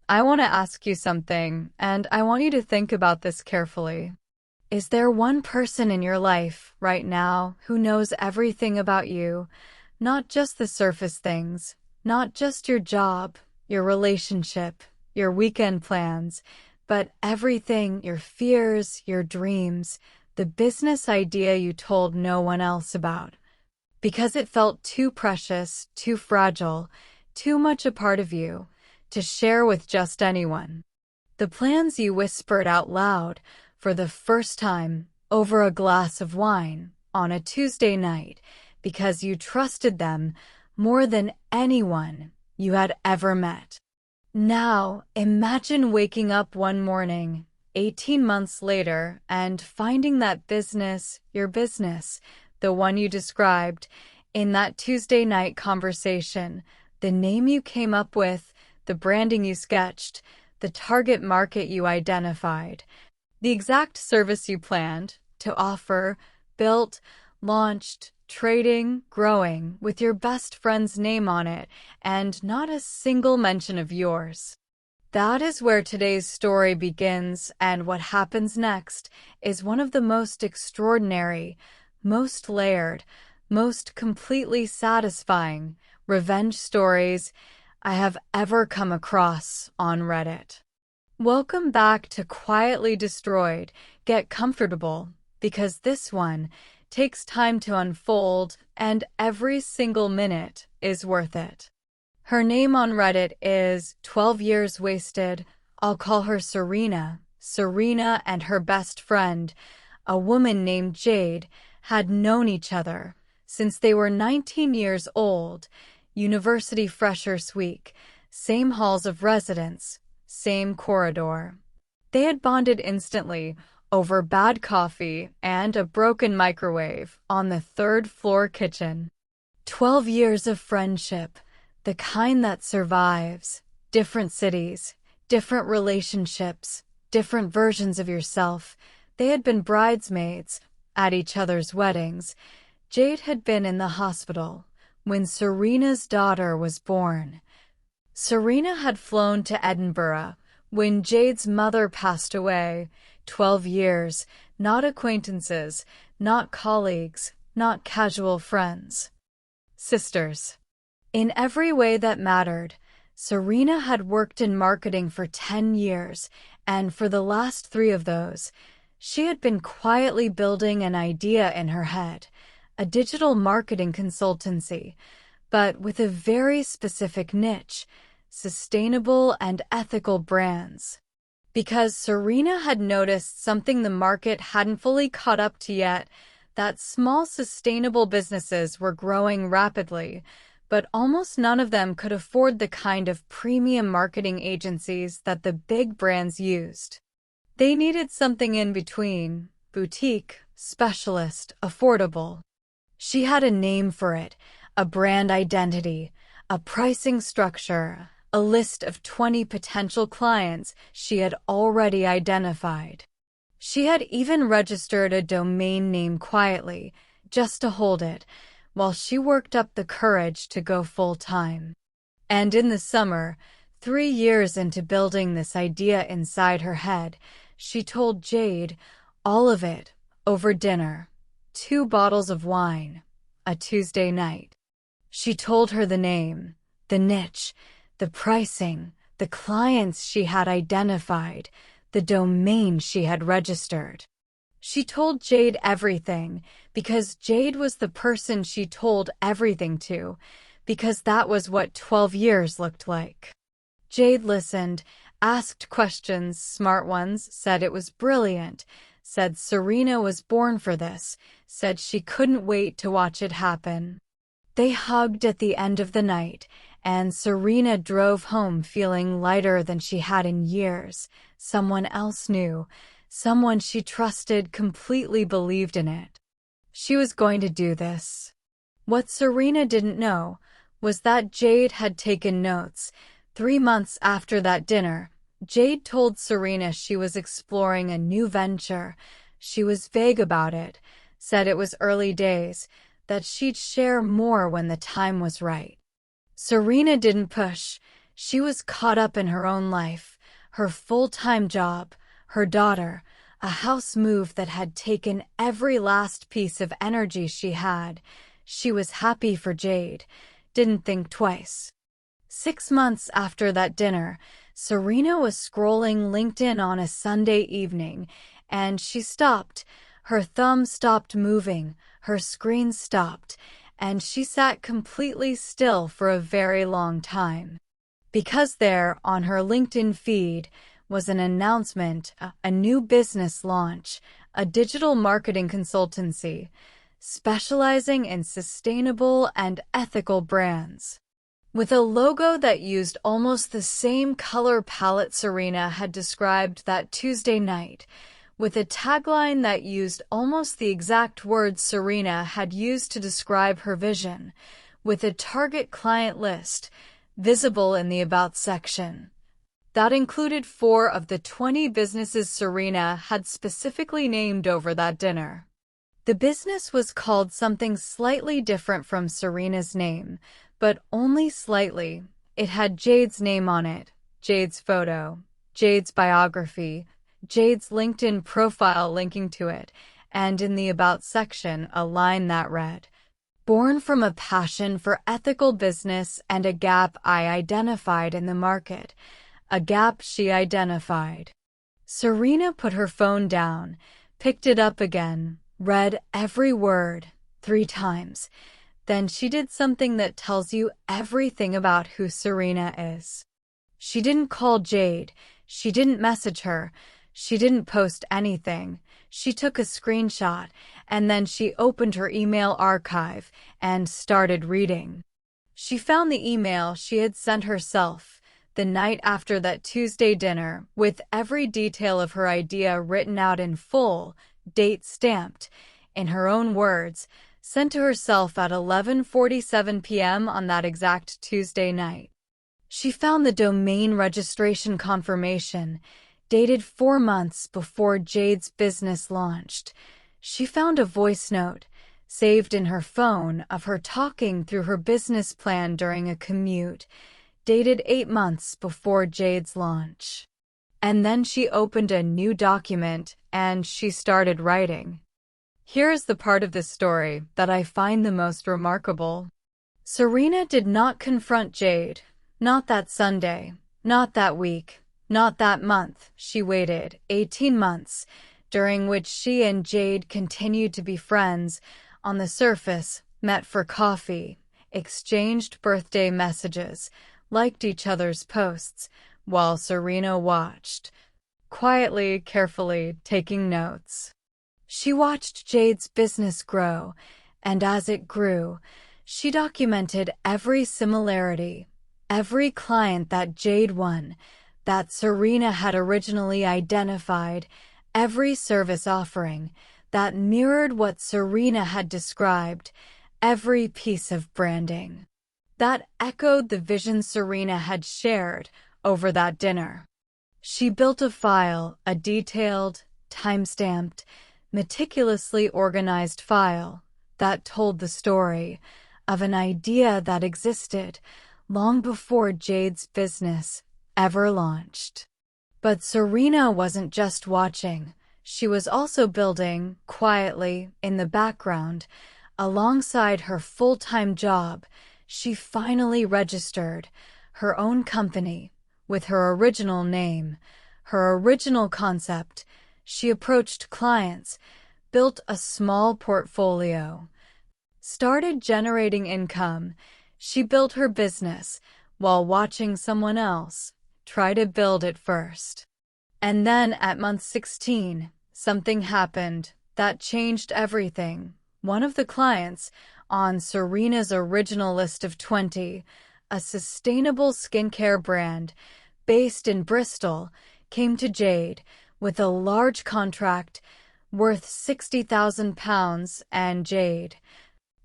I want to ask you something, and I want you to think about this carefully. Is there one person in your life right now who knows everything about you, not just the surface things, not just your job, your relationship, your weekend plans, but everything, your fears, your dreams, the business idea you told no one else about? Because it felt too precious, too fragile, too much a part of you to share with just anyone. The plans you whispered out loud for the first time over a glass of wine on a Tuesday night because you trusted them more than anyone you had ever met. Now, imagine waking up one morning, 18 months later, and finding that business, your business, the one you described in that Tuesday night conversation, the name you came up with, the branding you sketched, the target market you identified, the exact service you planned to offer, built, launched, trading, growing, with your best friend's name on it, and not a single mention of yours. That is where today's story begins, and what happens next is one of the most extraordinary, most layered, most completely satisfying revenge stories I have ever come across on Reddit. Welcome back to Quietly Destroyed. Get comfortable, because this one takes time to unfold, and every single minute is worth it. Her name on Reddit is 12 Years Wasted. I'll call her Serena. Serena and her best friend, a woman named Jade, had known each other since they were 19 years old, university freshers week, same halls of residence, same corridor. They had bonded instantly over bad coffee and a broken microwave on the third-floor kitchen. 12 years of friendship, the kind that survives. Different cities, different relationships, different versions of yourself. They had been bridesmaids at each other's weddings. Jade had been in the hospital when Serena's daughter was born. Serena had flown to Edinburgh when Jade's mother passed away. 12 years, not acquaintances, not colleagues, not casual friends. Sisters. In every way that mattered, Serena had worked in marketing for 10 years, and for the last 3 of those, she had been quietly building an idea in her head, a digital marketing consultancy, but with a very specific niche: sustainable and ethical brands. Because Serena had noticed something the market hadn't fully caught up to yet, that small sustainable businesses were growing rapidly, but almost none of them could afford the kind of premium marketing agencies that the big brands used. They needed something in between: boutique, specialist, affordable. She had a name for it, a brand identity, a pricing structure, a list of 20 potential clients she had already identified. She had even registered a domain name quietly, just to hold it, while she worked up the courage to go full-time. And in the summer, 3 years into building this idea inside her head, she told Jade all of it over dinner, 2 bottles of wine, a Tuesday night. She told her the name, the niche, the pricing, the clients she had identified, the domain she had registered. She told Jade everything because Jade was the person she told everything to, because that was what 12 years looked like. Jade listened, asked questions, smart ones, said it was brilliant, said Serena was born for this, said she couldn't wait to watch it happen. They hugged at the end of the night, and Serena drove home feeling lighter than she had in years. Someone else knew. Someone she trusted completely believed in it. She was going to do this. What Serena didn't know was that Jade had taken notes. 3 months after that dinner, Jade told Serena she was exploring a new venture. She was vague about it, said it was early days, that she'd share more when the time was right. Serena didn't push. She was caught up in her own life, her full-time job, her daughter, a house move that had taken every last piece of energy she had. She was happy for Jade, didn't think twice. 6 months after that dinner, Serena was scrolling LinkedIn on a Sunday evening, and she stopped. Her thumb stopped moving, her screen stopped, and she sat completely still for a very long time. Because there, on her LinkedIn feed, was an announcement, a new business launch, a digital marketing consultancy, specializing in sustainable and ethical brands. With a logo that used almost the same color palette Serena had described that Tuesday night, with a tagline that used almost the exact words Serena had used to describe her vision, with a target client list visible in the About section. That included 4 of the 20 businesses Serena had specifically named over that dinner. The business was called something slightly different from Serena's name, but only slightly. It had Jade's name on it, Jade's photo, Jade's biography, Jade's LinkedIn profile linking to it, and in the About section, a line that read, "Born from a passion for ethical business and a gap I identified in the market," a gap she identified. Serena put her phone down, picked it up again, read every word 3 times. Then she did something that tells you everything about who Serena is. She didn't call Jade, she didn't message her, she didn't post anything. She took a screenshot, and then she opened her email archive and started reading. She found the email she had sent herself the night after that Tuesday dinner, with every detail of her idea written out in full, date stamped, in her own words, sent to herself at 11:47 p.m. on that exact Tuesday night. She found the domain registration confirmation, dated 4 months before Jade's business launched. She found a voice note, saved in her phone, of her talking through her business plan during a commute, dated 8 months before Jade's launch. And then she opened a new document and she started writing. Here is the part of this story that I find the most remarkable. Serena did not confront Jade, not that Sunday, not that week, not that month. She waited 18 months, during which she and Jade continued to be friends, on the surface, met for coffee, exchanged birthday messages, liked each other's posts, while Serena watched, quietly, carefully, taking notes. She watched Jade's business grow, and as it grew, she documented every similarity, every client that Jade won, that Serena had originally identified, every service offering that mirrored what Serena had described, every piece of branding that echoed the vision Serena had shared over that dinner. She built a file, a detailed, time-stamped, meticulously organized file that told the story of an idea that existed long before Jade's business ever launched. But Serena wasn't just watching. She was also building, quietly, in the background, alongside her full-time job. She finally registered her own company with her original name, her original concept. She approached clients, built a small portfolio, started generating income. She built her business while watching someone else try to build it first. And then at month 16, something happened that changed everything. One of the clients on Serena's original list of 20, a sustainable skincare brand based in Bristol, came to Jade with a large contract worth £60,000, and Jade,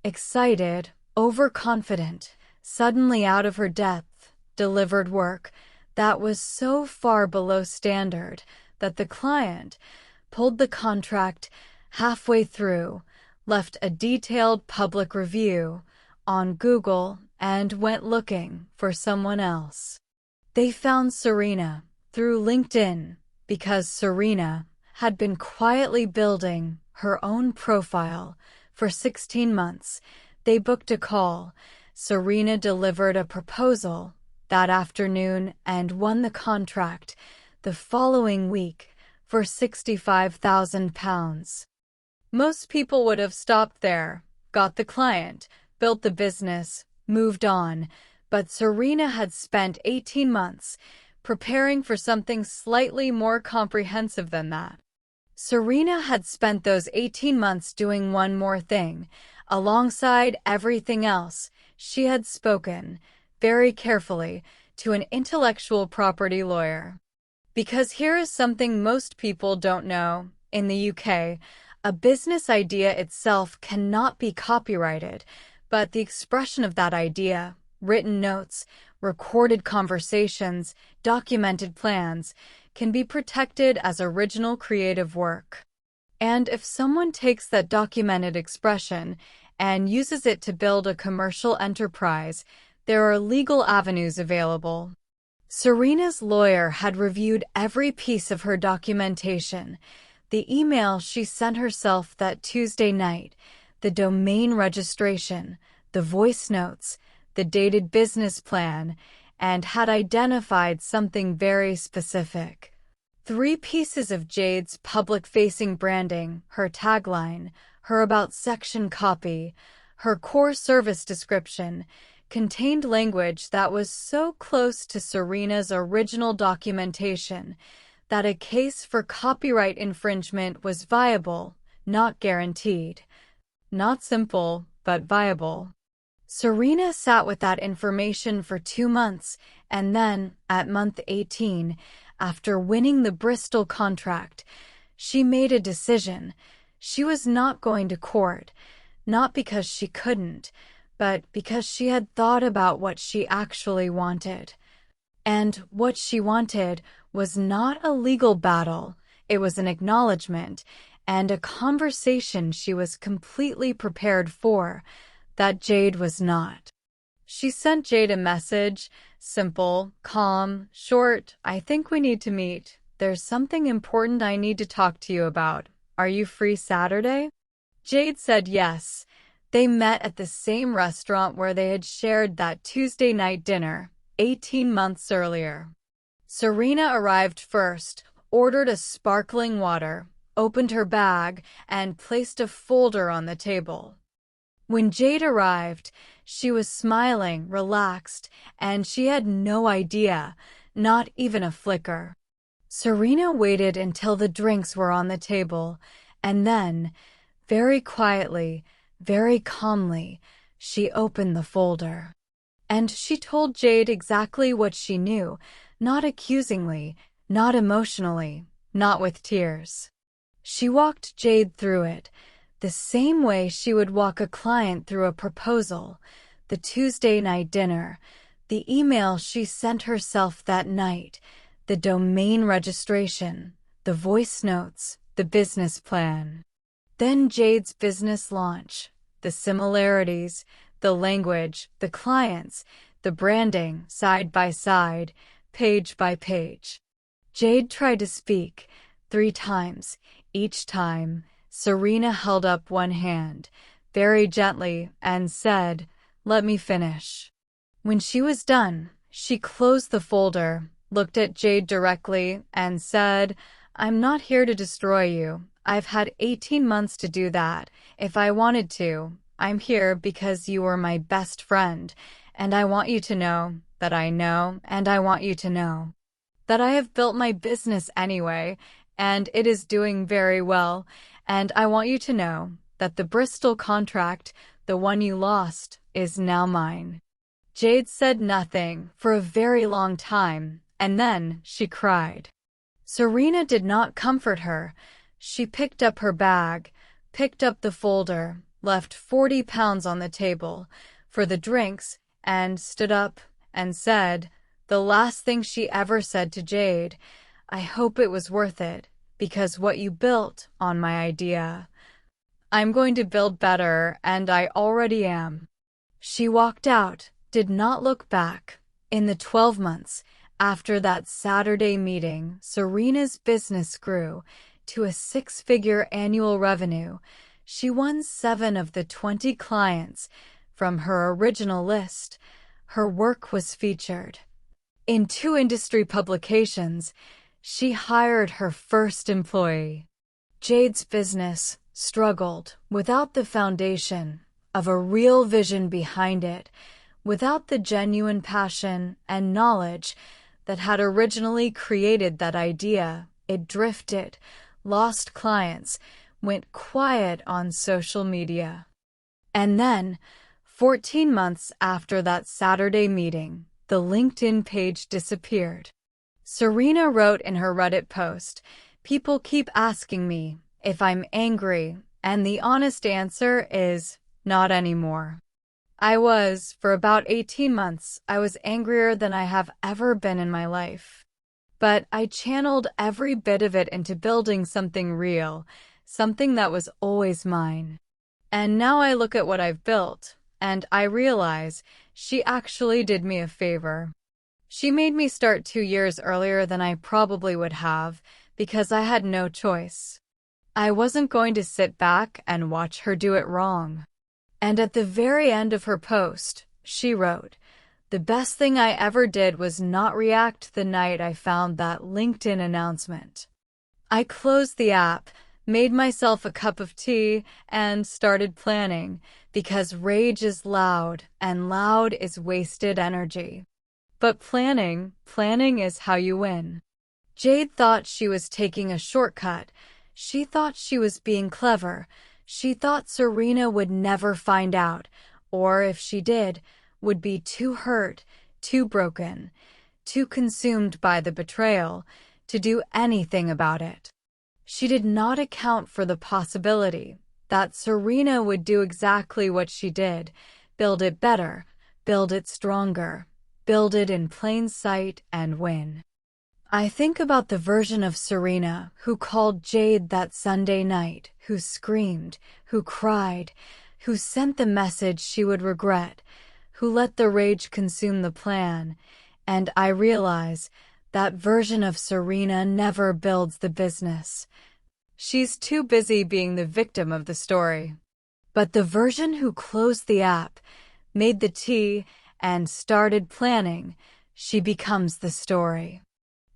excited, overconfident, suddenly out of her depth, delivered work that was so far below standard that the client pulled the contract halfway through, left a detailed public review on Google, and went looking for someone else. They found Serena through LinkedIn because Serena had been quietly building her own profile for 16 months. They booked a call. Serena delivered a proposal that afternoon and won the contract the following week for £65,000. Most people would have stopped there, got the client, built the business, moved on, but Serena had spent 18 months preparing for something slightly more comprehensive than that. Serena had spent those 18 months doing one more thing. Alongside everything else, she had spoken, very carefully, to an intellectual property lawyer. Because here is something most people don't know. In the UK, a business idea itself cannot be copyrighted, but the expression of that idea, written notes, recorded conversations, documented plans, can be protected as original creative work. And if someone takes that documented expression and uses it to build a commercial enterprise, there are legal avenues available. Serena's lawyer had reviewed every piece of her documentation, the email she sent herself that Tuesday night, the domain registration, the voice notes, the dated business plan, and had identified something very specific. 3 pieces of Jade's public-facing branding, her tagline, her About section copy, her core service description, contained language that was so close to Serena's original documentation that a case for copyright infringement was viable, not guaranteed. Not simple, but viable. Serena sat with that information for 2 months, and then, at month 18, after winning the Bristol contract, she made a decision. She was not going to court, not because she couldn't, but because she had thought about what she actually wanted. And what she wanted was not a legal battle, it was an acknowledgement and a conversation she was completely prepared for, that Jade was not. She sent Jade a message, simple, calm, short, I think we need to meet. There's something important I need to talk to you about. Are you free Saturday? Jade said yes. They met at the same restaurant where they had shared that Tuesday night dinner, 18 months earlier. Serena arrived first, ordered a sparkling water, opened her bag, and placed a folder on the table. When Jade arrived, she was smiling, relaxed, and she had no idea, not even a flicker. Serena waited until the drinks were on the table, and then, very quietly, very calmly, she opened the folder. And she told Jade exactly what she knew, not accusingly, not emotionally, not with tears. She walked Jade through it, the same way she would walk a client through a proposal, the Tuesday night dinner, the email she sent herself that night, the domain registration, the voice notes, the business plan. Then Jade's business launch, the similarities, the language, the clients, the branding, side by side, page by page. Jade tried to speak 3 times. Each time, Serena held up one hand, very gently, and said, "Let me finish." When she was done, she closed the folder, looked at Jade directly, and said, "I'm not here to destroy you. I've had 18 months to do that, if I wanted to. I'm here because you were my best friend, and I want you to know that I know, and I want you to know that I have built my business anyway, and it is doing very well, and I want you to know that the Bristol contract, the one you lost, is now mine." Jade said nothing for a very long time, and then she cried. Serena did not comfort her. She picked up her bag, picked up the folder, left £40 on the table for the drinks, and stood up and said, the last thing she ever said to Jade, "I hope it was worth it, because what you built on my idea. I'm going to build better, and I already am." She walked out, did not look back. In the 12 months, After that Saturday meeting, Serena's business grew to a six-figure annual revenue. She won 7 of the 20 clients from her original list. Her work was featured in 2 industry publications. She hired her first employee. Jade's business struggled without the foundation of a real vision behind it, without the genuine passion and knowledge that had originally created that idea. It drifted, lost clients, went quiet on social media. And then, 14 months after that Saturday meeting, the LinkedIn page disappeared. Serena wrote in her Reddit post, "People keep asking me if I'm angry, and the honest answer is not anymore." I was, for about 18 months, I was angrier than I have ever been in my life. But I channeled every bit of it into building something real, something that was always mine. And now I look at what I've built, and I realize she actually did me a favor. She made me start 2 years earlier than I probably would have, because I had no choice. I wasn't going to sit back and watch her do it wrong. And at the very end of her post, she wrote, "The best thing I ever did was not react the night I found that LinkedIn announcement. I closed the app, made myself a cup of tea, and started planning, because rage is loud, and loud is wasted energy. But planning is how you win." Jade thought she was taking a shortcut. She thought she was being clever. She thought Serena would never find out, or if she did, would be too hurt, too broken, too consumed by the betrayal to do anything about it. She did not account for the possibility that Serena would do exactly what she did, build it better, build it stronger, build it in plain sight and win. I think about the version of Serena who called Jade that Sunday night, who screamed, who cried, who sent the message she would regret, who let the rage consume the plan, and I realize that version of Serena never builds the business. She's too busy being the victim of the story. But the version who closed the app, made the tea, and started planning, she becomes the story.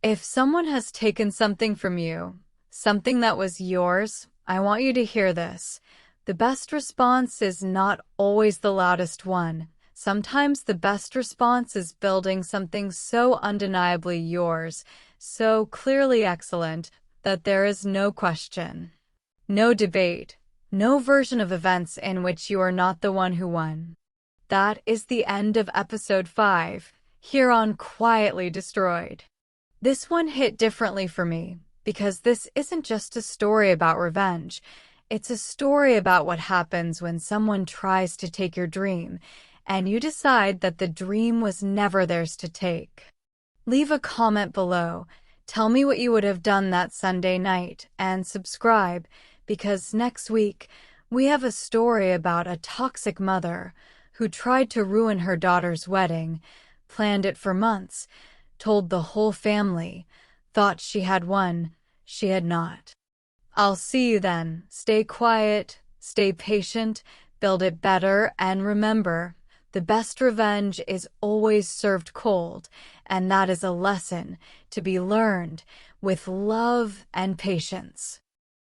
If someone has taken something from you, something that was yours, I want you to hear this. The best response is not always the loudest one. Sometimes the best response is building something so undeniably yours, so clearly excellent, that there is no question, no debate, no version of events in which you are not the one who won. That is the end of episode 5, here on Quietly Destroyed. This one hit differently for me, because this isn't just a story about revenge. It's a story about what happens when someone tries to take your dream, and you decide that the dream was never theirs to take. Leave a comment below. Tell me what you would have done that Sunday night, and subscribe, because next week we have a story about a toxic mother who tried to ruin her daughter's wedding, planned it for months, told the whole family, thought she had won, she had not. I'll see you then. Stay quiet, stay patient, build it better, and remember, the best revenge is always served cold, and that is a lesson to be learned with love and patience.